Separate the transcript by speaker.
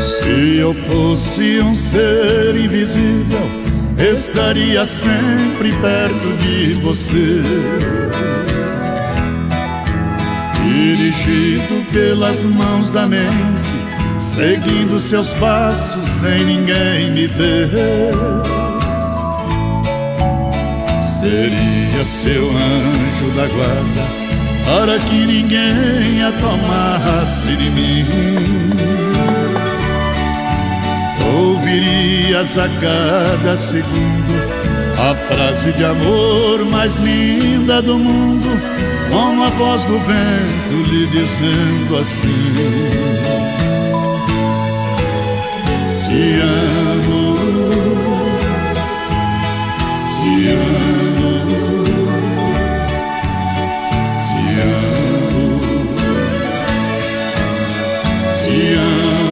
Speaker 1: Se eu fosse um ser invisível, estaria sempre perto de você, dirigido pelas mãos da mente, seguindo seus passos sem ninguém me ver. Seria seu anjo da guarda para que ninguém a tomasse de mim. Ouvirias a cada segundo a frase de amor mais linda do mundo, com a voz do vento lhe dizendo assim: